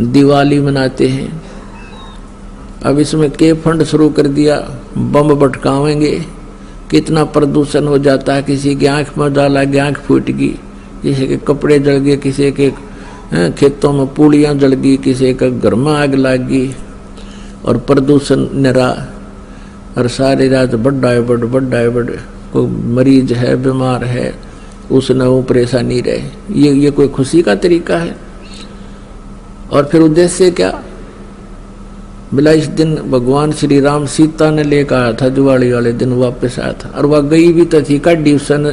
दिवाली मनाते हैं। अब इसमें के फंड शुरू कर दिया, बम भटकावेंगे, कितना प्रदूषण हो जाता है। किसी की आंख में डाला गया, आंख फूट गई, किसी के कपड़े जल गए, किसी के खेतों में पूड़ियाँ जल गई, किसी का घर में आग लग गई, और प्रदूषण निरा। और सारी रात बड़ा है बड़ कोई मरीज है, बीमार है, उसने वो परेशानी रहे। ये कोई खुशी का तरीका है? और फिर उद्देश्य क्या? बोला इस दिन भगवान श्री राम सीता ने लेकर आया था, दिवाली वाले दिन वापस आया था, और वह गई भी तो थी कड्डी सन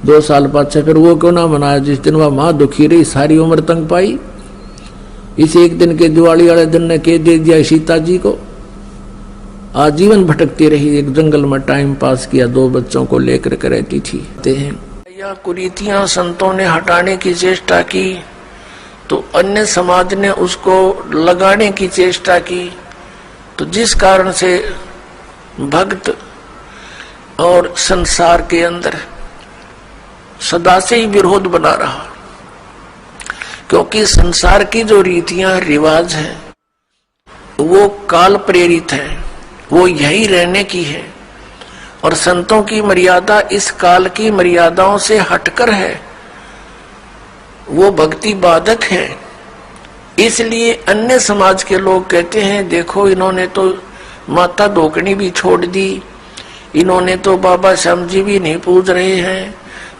2 साल पाछे। फिर वो क्यों ना मनाया जिस दिन वह माँ दुखी रही, सारी उम्र तंग पाई। इस एक दिन के दिवाली वाले दिन ने के दे दिया सीता जी को। आजीवन भटकती रही, एक जंगल में टाइम पास किया, 2 बच्चों को लेकर के रहती थी। यह कुरीतियां संतों ने हटाने की चेष्टा की तो अन्य समाज ने उसको लगाने की चेष्टा की, तो जिस कारण से भक्त और संसार के अंदर सदा से ही विरोध बना रहा। क्योंकि संसार की जो रीतियां रिवाज हैं वो काल प्रेरित है, वो यही रहने की है, और संतों की मर्यादा इस काल की मर्यादाओं से हटकर है, वो भक्ति बाधक है। इसलिए अन्य समाज के लोग कहते हैं देखो इन्होंने तो माता धोकनी भी छोड़ दी, इन्होंने तो बाबा श्याम जी भी नहीं पूज रहे हैं,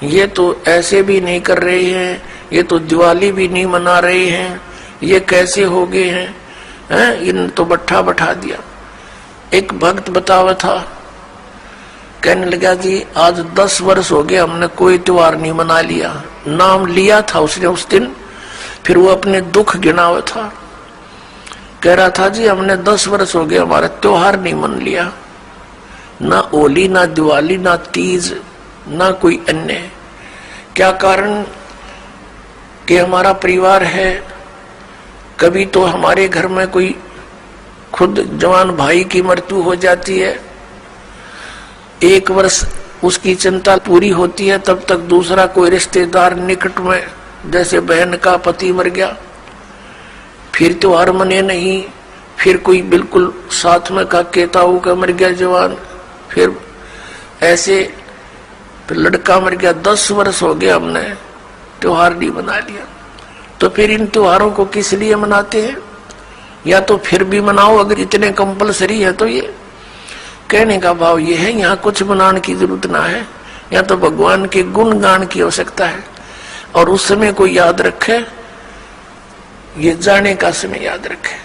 ये तो ऐसे भी नहीं कर रहे हैं, ये तो दिवाली भी नहीं मना रहे हैं, ये कैसे हो गए हैं, इन तो बट्ठा बैठा दिया। एक भक्त बतावा था, कहने लगा जी आज 10 वर्ष हो गए हमने कोई त्योहार नहीं मना लिया। नाम लिया था उसने उस दिन, फिर वो अपने दुख गिनावा था। कह रहा था जी हमने 10 वर्ष हो गए हमारा त्योहार नहीं मन लिया, ना होली ना दिवाली ना तीज ना कोई अन्य। क्या कारण? कि हमारा परिवार है, कभी तो हमारे घर में कोई खुद जवान भाई की मृत्यु हो जाती है, 1 वर्ष उसकी चिंता पूरी होती है, तब तक दूसरा कोई रिश्तेदार निकट में, जैसे बहन का पति मर गया, फिर त्योहार मने नहीं, फिर कोई बिल्कुल साथ में का केताऊ का मर गया जवान, फिर ऐसे फिर लड़का मर गया। 10 वर्ष हो गया हमने त्योहार नहीं मना लिया। तो फिर इन त्योहारों को किस लिए मनाते हैं? या तो फिर भी मनाओ अगर इतने कंपलसरी है तो। ये कहने का भाव ये है यहाँ कुछ मनाने की जरूरत ना है, या तो भगवान के गुण गान की आवश्यकता है, और उस समय को याद रखे, ये जाने का समय याद रखे।